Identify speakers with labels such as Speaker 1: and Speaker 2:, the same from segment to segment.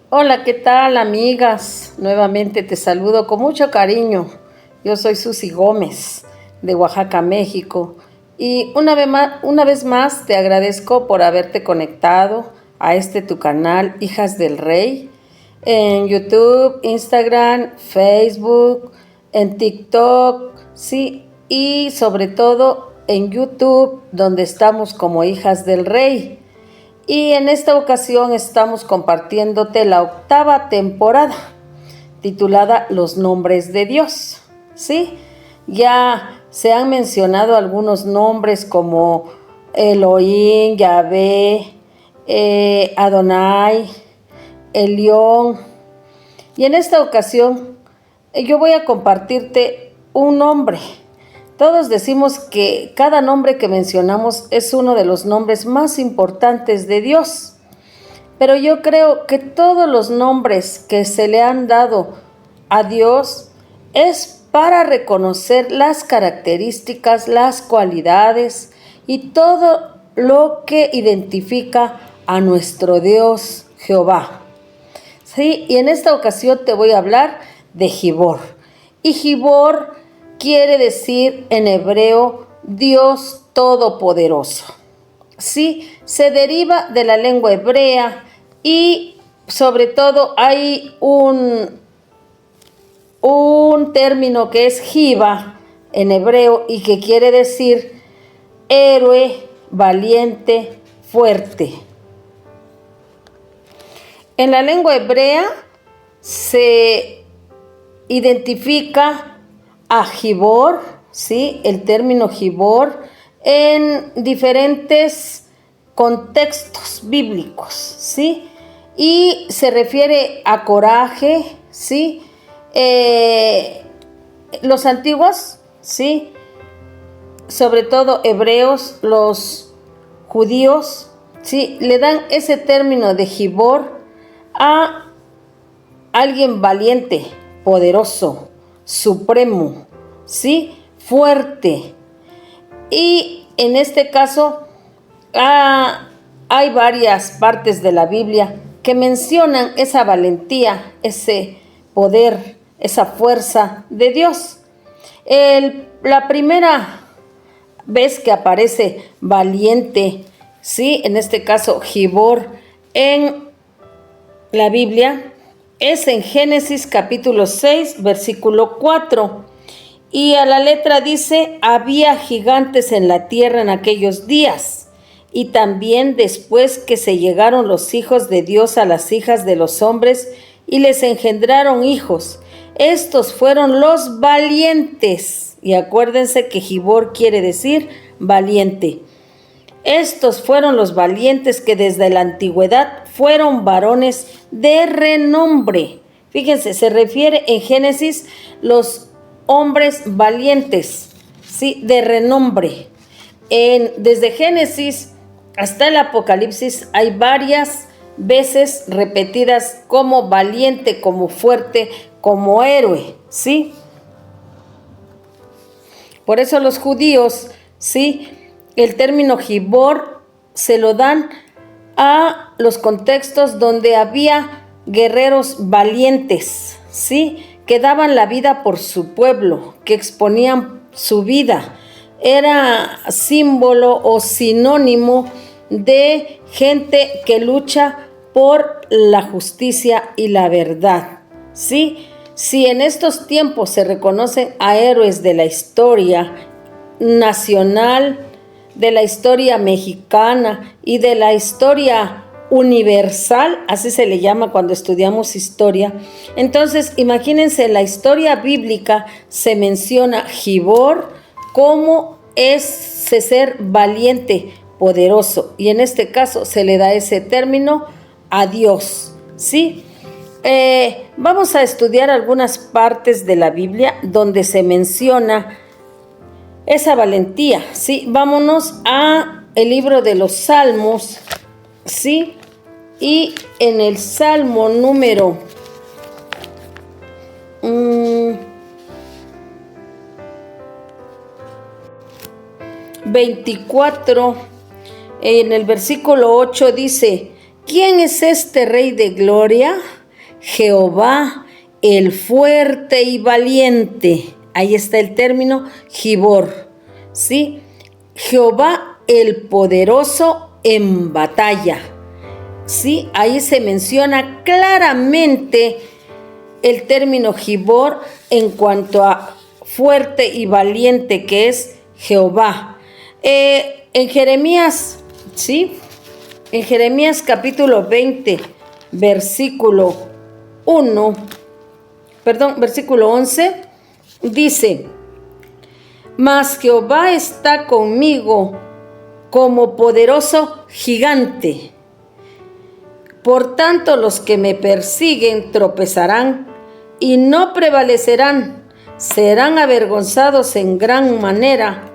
Speaker 1: Hola, ¿qué tal, amigas? Nuevamente te saludo con mucho cariño. Yo soy Susy Gómez, de Oaxaca, México. Y una vez más te agradezco por haberte conectado a tu canal, Hijas del Rey, en YouTube, Instagram, Facebook, en TikTok, sí, y sobre todo en YouTube, donde estamos como Hijas del Rey. Y en esta ocasión estamos compartiéndote la 8ª temporada, titulada Los Nombres de Dios. ¿Sí? Ya se han mencionado algunos nombres como Elohim, Yahvé, Adonai, Elión. Y en esta ocasión yo voy a compartirte un nombre. Todos decimos que cada nombre que mencionamos es uno de los nombres más importantes de Dios. Pero yo creo que todos los nombres que se le han dado a Dios es para reconocer las características, las cualidades y todo lo que identifica a nuestro Dios Jehová. Sí, y en esta ocasión te voy a hablar de Gibor. Y Gibor quiere decir en hebreo Dios Todopoderoso. Sí, se deriva de la lengua hebrea y sobre todo hay un término que es Jiva en hebreo y que quiere decir héroe, valiente, fuerte. En la lengua hebrea se identifica a Gibor, ¿sí? El término Gibor en diferentes contextos bíblicos, ¿sí? Y se refiere a coraje, ¿sí? Los antiguos, ¿sí? Sobre todo hebreos, los judíos, ¿sí? Le dan ese término de Gibor a alguien valiente, poderoso, supremo, ¿sí? Fuerte. Y en este caso hay varias partes de la Biblia que mencionan esa valentía, ese poder, esa fuerza de Dios. La primera vez que aparece valiente, ¿sí? En este caso Gibor en la Biblia es en Génesis capítulo 6, versículo 4. Y a la letra dice: había gigantes en la tierra en aquellos días, y también después que se llegaron los hijos de Dios a las hijas de los hombres, y les engendraron hijos. Estos fueron los valientes. Y acuérdense que Gibor quiere decir valiente. Estos fueron los valientes que desde la antigüedad fueron varones de renombre. Fíjense, se refiere en Génesis los hombres valientes, ¿sí? De renombre. Desde Génesis hasta el Apocalipsis hay varias veces repetidas como valiente, como fuerte, como héroe, ¿sí? Por eso los judíos, ¿sí? El término Gibor se lo dan a los contextos donde había guerreros valientes, ¿sí? Que daban la vida por su pueblo, que exponían su vida. Era símbolo o sinónimo de gente que lucha por la justicia y la verdad, ¿sí? Si en estos tiempos se reconocen a héroes de la historia nacional, de la historia mexicana y de la historia universal, así se le llama cuando estudiamos historia. Entonces, imagínense, la historia bíblica se menciona Gibor como ese ser valiente, poderoso, y en este caso se le da ese término a Dios, ¿sí? Vamos a estudiar algunas partes de la Biblia donde se menciona esa valentía, ¿sí? Vámonos a el libro de los Salmos, ¿sí? Y en el Salmo número 24, en el versículo 8 dice: ¿quién es este Rey de gloria? Jehová, el fuerte y valiente. Ahí está el término Gibor, ¿sí? Jehová, el poderoso en batalla. Sí, ahí se menciona claramente el término Gibor en cuanto a fuerte y valiente que es Jehová. En Jeremías, ¿sí? En Jeremías capítulo 20, versículo 11, dice: mas Jehová está conmigo como poderoso gigante. Por tanto, los que me persiguen tropezarán y no prevalecerán, serán avergonzados en gran manera,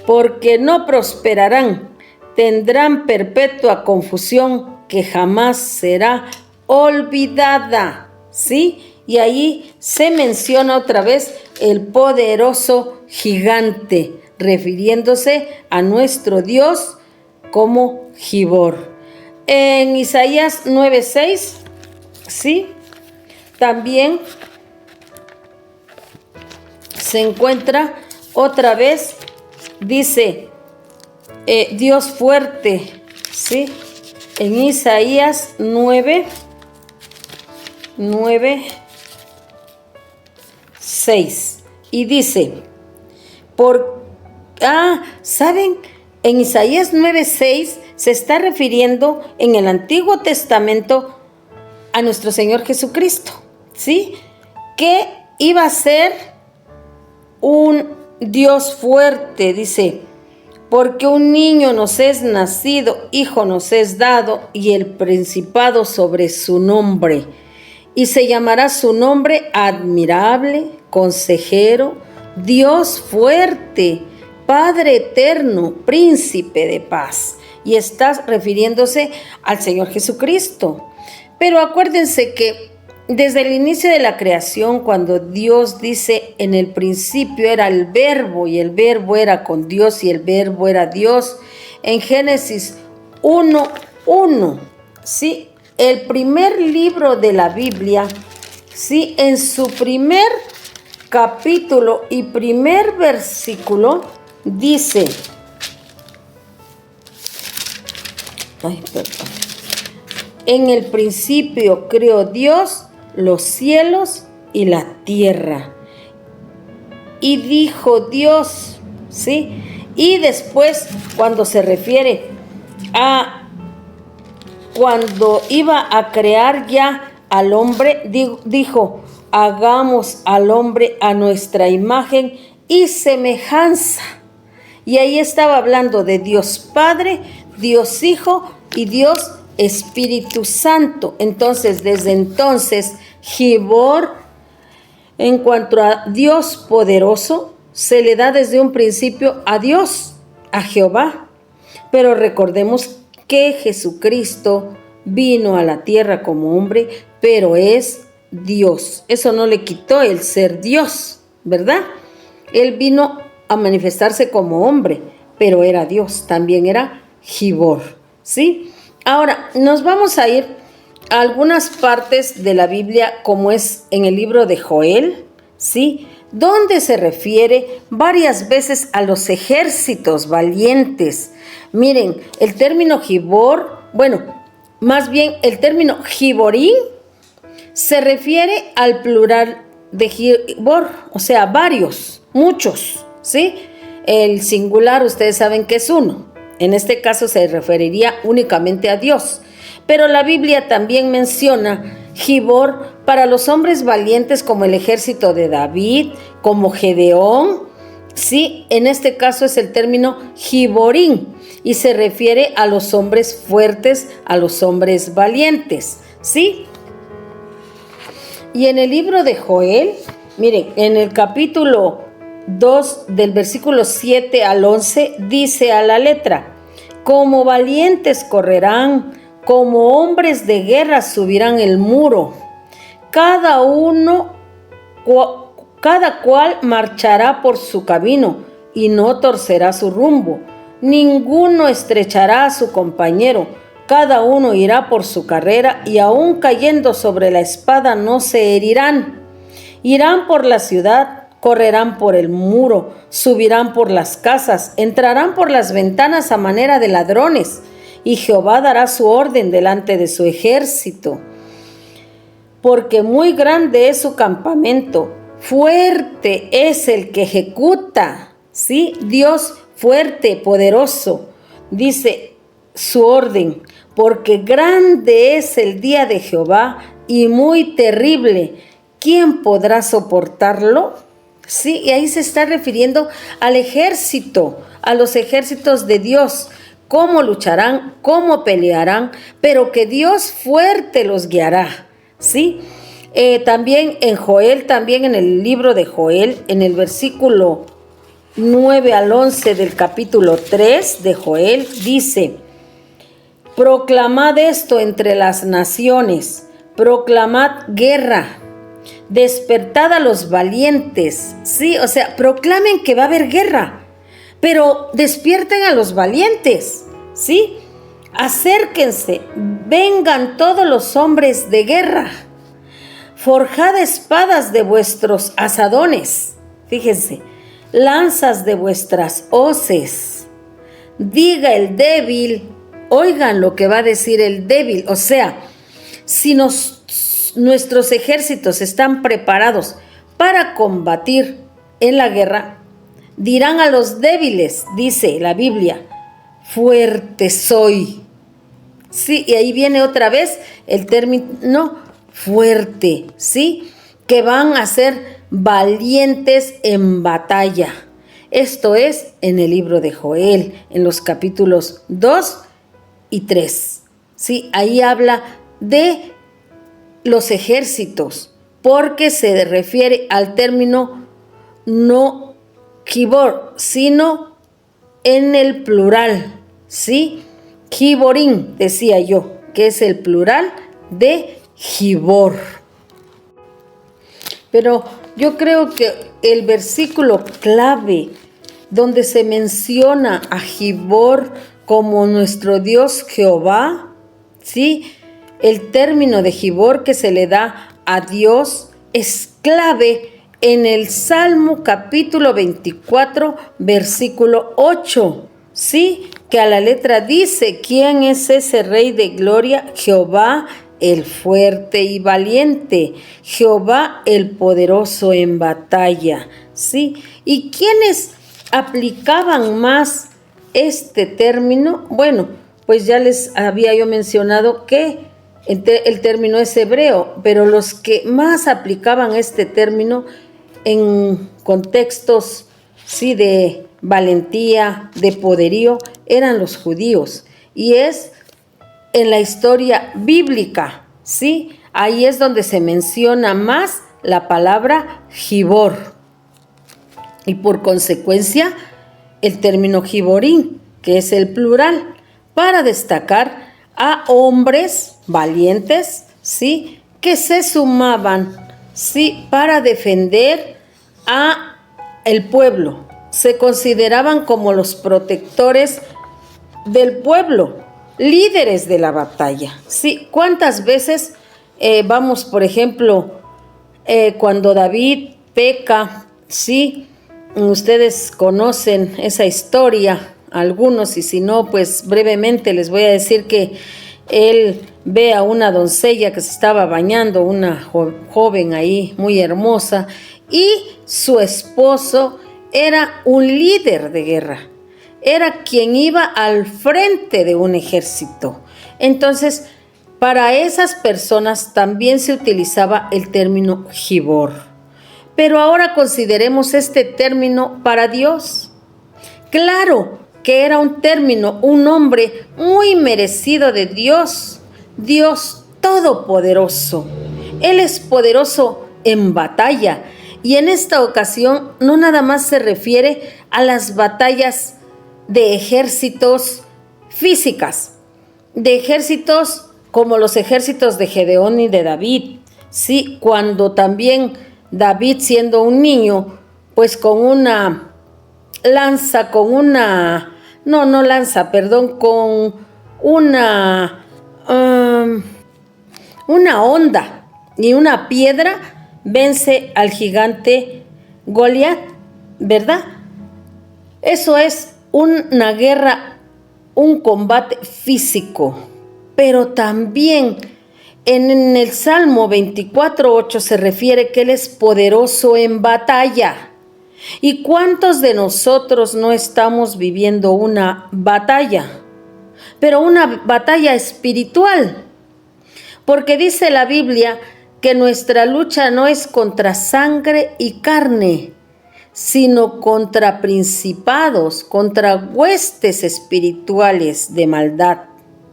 Speaker 1: porque no prosperarán, tendrán perpetua confusión que jamás será olvidada. ¿Sí? Y ahí se menciona otra vez el poderoso gigante, refiriéndose a nuestro Dios como Gibor. En Isaías 9:6, ¿sí? También se encuentra otra vez, dice Dios fuerte, ¿sí? En Isaías 9:6, y dice, ¿saben? En Isaías 9:6 se está refiriendo en el Antiguo Testamento a nuestro Señor Jesucristo, ¿sí? Que iba a ser un Dios fuerte, dice, porque un niño nos es nacido, hijo nos es dado, y el principado sobre su nombre. Y se llamará su nombre admirable, consejero, Dios fuerte, Padre eterno, príncipe de paz. Y está refiriéndose al Señor Jesucristo. Pero acuérdense que desde el inicio de la creación, cuando Dios dice en el principio era el verbo, y el verbo era con Dios y el verbo era Dios, en Génesis 1:1, ¿sí? El primer libro de la Biblia, ¿sí? En su primer capítulo y primer versículo dice, en el principio creó Dios los cielos y la tierra. Y dijo Dios, ¿sí? Y después, cuando se refiere a cuando iba a crear ya al hombre, dijo, hagamos al hombre a nuestra imagen y semejanza. Y ahí estaba hablando de Dios Padre, Dios Hijo y Dios Espíritu Santo. Entonces, desde entonces, Gibor, en cuanto a Dios poderoso, se le da desde un principio a Dios, a Jehová. Pero recordemos que Jesucristo vino a la tierra como hombre, pero es Dios. Eso no le quitó el ser Dios, ¿verdad? Él vino a manifestarse como hombre, pero era Dios, también era Gibor, ¿sí? Ahora, nos vamos a ir a algunas partes de la Biblia, como es en el libro de Joel, ¿sí? Donde se refiere varias veces a los ejércitos valientes. Miren, el término Gibor, más bien el término Giborín, se refiere al plural de Gibor, o sea, varios, muchos, ¿sí? El singular, ustedes saben que es uno. En este caso se referiría únicamente a Dios. Pero la Biblia también menciona Gibor para los hombres valientes como el ejército de David, como Gedeón, ¿sí? En este caso es el término Giborín y se refiere a los hombres fuertes, a los hombres valientes, ¿sí? Y en el libro de Joel, miren, en el capítulo 2 del versículo 7 al 11, dice a la letra, como valientes correrán, como hombres de guerra subirán el muro, cada cual marchará por su camino y no torcerá su rumbo, ninguno estrechará a su compañero, Cada uno irá por su carrera y aun cayendo sobre la espada no se herirán. Irán por la ciudad, correrán por el muro, subirán por las casas, entrarán por las ventanas a manera de ladrones, y Jehová dará su orden delante de su ejército. Porque muy grande es su campamento, fuerte es el que ejecuta, ¿sí? Dios fuerte, poderoso, dice su orden, porque grande es el día de Jehová y muy terrible. ¿Quién podrá soportarlo? Sí, y ahí se está refiriendo al ejército, a los ejércitos de Dios. Cómo lucharán, cómo pelearán, pero que Dios fuerte los guiará. ¿Sí? También en Joel, también en el libro de Joel, en el versículo 9 al 11 del capítulo 3 de Joel, dice: proclamad esto entre las naciones, proclamad guerra, despertad a los valientes. Sí, o sea, proclamen que va a haber guerra, pero despierten a los valientes. Sí, acérquense, vengan todos los hombres de guerra, forjad espadas de vuestros asadones, fíjense, lanzas de vuestras hoces. Diga el débil, oigan lo que va a decir el débil, o sea, si nuestros ejércitos están preparados para combatir en la guerra, dirán a los débiles, dice la Biblia, fuerte soy. Sí, y ahí viene otra vez el término fuerte, ¿sí? Que van a ser valientes en batalla. Esto es en el libro de Joel, en los capítulos 2 y 3. Sí, ahí habla de los ejércitos, porque se refiere al término no Gibor, sino en el plural, ¿sí? Giborín, decía yo, que es el plural de Gibor. Pero yo creo que el versículo clave donde se menciona a Gibor como nuestro Dios Jehová, ¿sí? El término de Gibor que se le da a Dios es clave en el Salmo capítulo 24, versículo 8, ¿sí? Que a la letra dice: ¿quién es ese Rey de gloria? Jehová el fuerte y valiente, Jehová el poderoso en batalla, ¿sí? ¿Y quiénes aplicaban más este término? Bueno, pues ya les había yo mencionado que el término es hebreo, pero los que más aplicaban este término en contextos, sí, de valentía, de poderío, eran los judíos. Y es en la historia bíblica, ¿sí? Ahí es donde se menciona más la palabra Gibor. Y por consecuencia, el término Giborín, que es el plural, para destacar a hombres valientes, ¿sí? Que se sumaban, ¿sí? Para defender a el pueblo. Se consideraban como los protectores del pueblo, líderes de la batalla. Sí, ¿cuántas veces vamos, por ejemplo, cuando David peca? Sí, ustedes conocen esa historia, algunos, y si no, pues brevemente les voy a decir que él ve a una doncella que se estaba bañando, una joven ahí muy hermosa, y su esposo era un líder de guerra. Era quien iba al frente de un ejército. Entonces, para esas personas también se utilizaba el término Gibor. Pero ahora consideremos este término para Dios. Claro que era un término, un nombre muy merecido de Dios, Dios todopoderoso. Él es poderoso en batalla, y en esta ocasión no nada más se refiere a las batallas de ejércitos físicas, de ejércitos como los ejércitos de Gedeón y de David, sí, cuando también David, siendo un niño, pues con una lanza, con una onda y una piedra vence al gigante Goliat, ¿verdad? Eso es una guerra, un combate físico, pero también en el Salmo 24:8 se refiere que Él es poderoso en batalla. ¿Y cuántos de nosotros no estamos viviendo una batalla? Pero una batalla espiritual. Porque dice la Biblia que nuestra lucha no es contra sangre y carne, sino contra principados, contra huestes espirituales de maldad.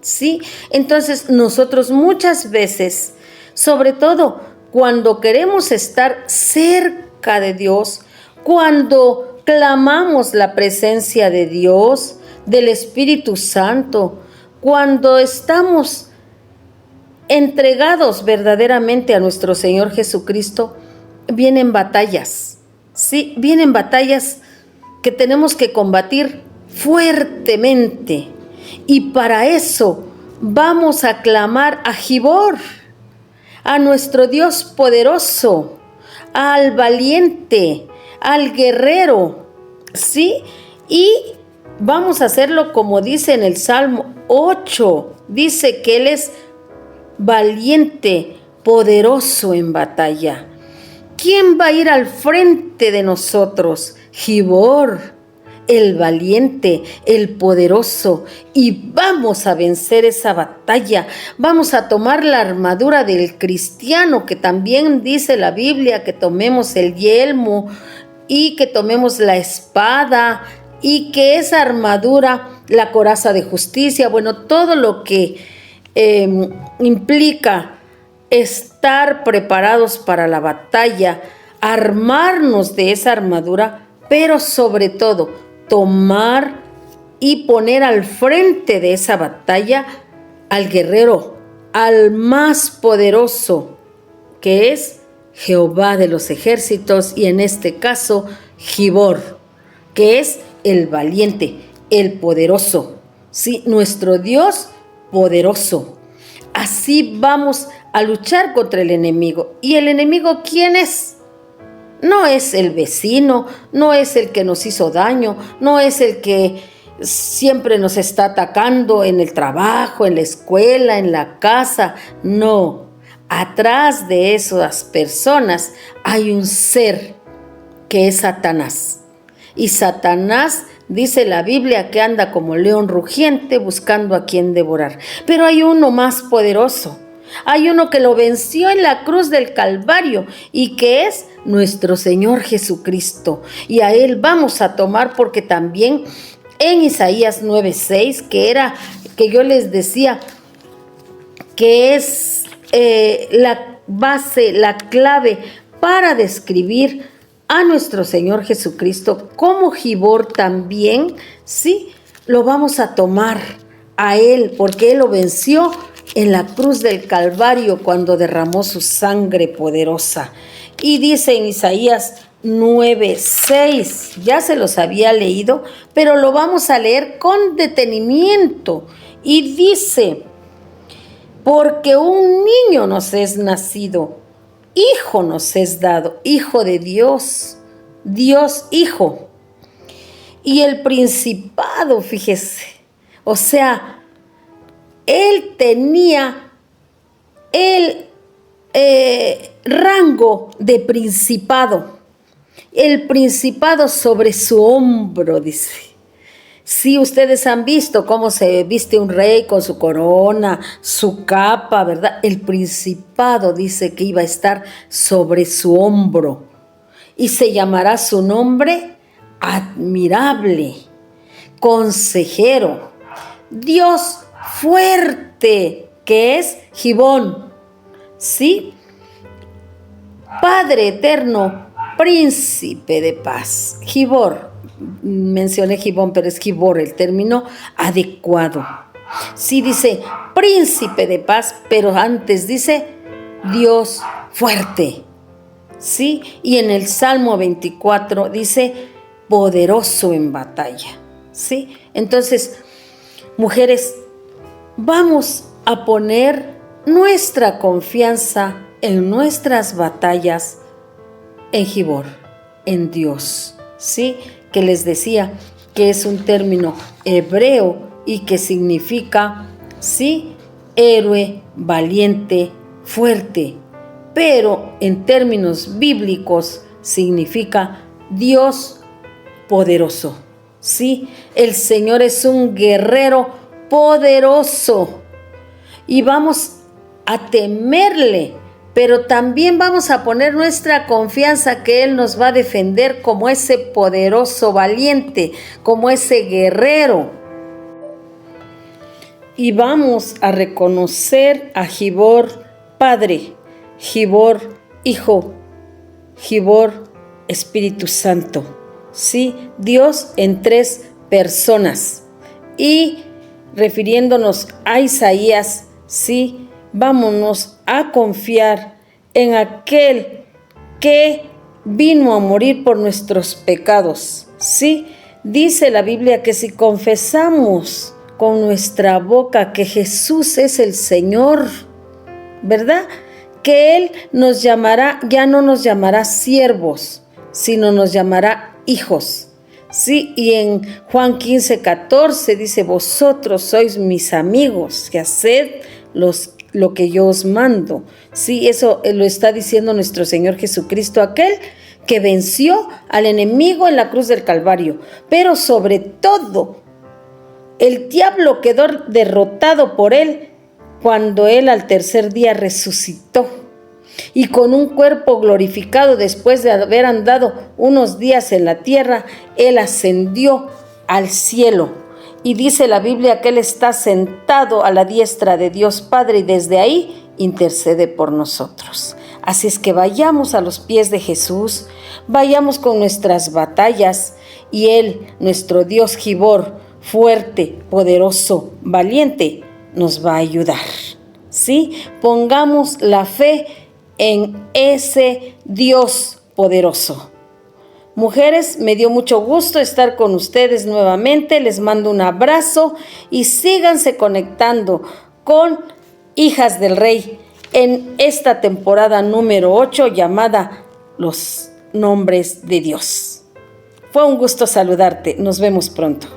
Speaker 1: ¿Sí? Entonces nosotros muchas veces, sobre todo cuando queremos estar cerca de Dios, cuando clamamos la presencia de Dios, del Espíritu Santo, cuando estamos entregados verdaderamente a nuestro Señor Jesucristo, vienen batallas, ¿sí? Vienen batallas que tenemos que combatir fuertemente. Y para eso vamos a clamar a Gibor, a nuestro Dios poderoso, al valiente, al guerrero, ¿sí? Y vamos a hacerlo como dice en el Salmo 8, dice que Él es valiente, poderoso en batalla. ¿Quién va a ir al frente de nosotros? Gibor, el valiente, el poderoso, y vamos a vencer esa batalla. Vamos a tomar la armadura del cristiano, que también dice la Biblia que tomemos el yelmo y que tomemos la espada y que esa armadura, la coraza de justicia, bueno, todo lo que implica estar preparados para la batalla, armarnos de esa armadura, pero sobre todo tomar y poner al frente de esa batalla al guerrero, al más poderoso, que es Jehová de los ejércitos, y en este caso Gibor, que es el valiente, el poderoso, sí, nuestro Dios poderoso. Así vamos a luchar contra el enemigo. ¿Y el enemigo quién es? No es el vecino, no es el que nos hizo daño, no es el que siempre nos está atacando en el trabajo, en la escuela, en la casa. No, atrás de esas personas hay un ser que es Satanás. Y Satanás, dice la Biblia, que anda como león rugiente buscando a quien devorar. Pero hay uno más poderoso. Hay uno que lo venció en la cruz del Calvario y que es nuestro Señor Jesucristo. Y a Él vamos a tomar, porque también en Isaías 9:6, que yo les decía que es la base, la clave para describir a nuestro Señor Jesucristo, como Gibor también, sí, lo vamos a tomar a Él, porque Él lo venció en la cruz del Calvario cuando derramó su sangre poderosa. Y dice en Isaías 9:6, ya se los había leído, pero lo vamos a leer con detenimiento. Y dice: porque un niño nos es nacido, hijo nos es dado, hijo de Dios, Dios hijo. Y el principado, fíjese, o sea, él tenía el rango de principado, el principado sobre su hombro, dice. Sí, ustedes han visto cómo se viste un rey con su corona, su capa, ¿verdad? El principado dice que iba a estar sobre su hombro y se llamará su nombre admirable, consejero, Dios fuerte, que es Gibón, ¿sí? Padre eterno, príncipe de paz. Gibor, mencioné Gibón, pero es Gibor el término adecuado. Sí, dice príncipe de paz, pero antes dice Dios fuerte. Sí, y en el Salmo 24 dice poderoso en batalla. Sí, entonces, mujeres, vamos a poner nuestra confianza en nuestras batallas en Gibor, en Dios, ¿sí? Que les decía que es un término hebreo y que significa, sí, héroe, valiente, fuerte, pero en términos bíblicos significa Dios poderoso, ¿sí? El Señor es un guerrero poderoso y vamos a temerle, pero también vamos a poner nuestra confianza que Él nos va a defender como ese poderoso valiente, como ese guerrero. Y vamos a reconocer a Gibor Padre, Gibor Hijo, Gibor Espíritu Santo, ¿sí? Dios en 3 personas. Y refiriéndonos a Isaías, ¿sí? Vámonos a confiar en aquel que vino a morir por nuestros pecados, ¿sí? Dice la Biblia que si confesamos con nuestra boca que Jesús es el Señor, ¿verdad? Que Él nos llamará, ya no nos llamará siervos, sino nos llamará hijos. Sí, y en Juan 15:14 dice, vosotros sois mis amigos, que haced lo que yo os mando. Sí, eso lo está diciendo nuestro Señor Jesucristo, aquel que venció al enemigo en la cruz del Calvario. Pero sobre todo, el diablo quedó derrotado por Él cuando Él al tercer día resucitó. Y con un cuerpo glorificado después de haber andado unos días en la tierra, Él ascendió al cielo. Y dice la Biblia que Él está sentado a la diestra de Dios Padre y desde ahí intercede por nosotros. Así es que vayamos a los pies de Jesús, vayamos con nuestras batallas y Él, nuestro Dios Gibor, fuerte, poderoso, valiente, nos va a ayudar. ¿Sí? Pongamos la fe en ese Dios poderoso. Mujeres, me dio mucho gusto estar con ustedes nuevamente. Les mando un abrazo y síganse conectando con Hijas del Rey en esta temporada número 8 llamada Los Nombres de Dios. Fue un gusto saludarte. Nos vemos pronto.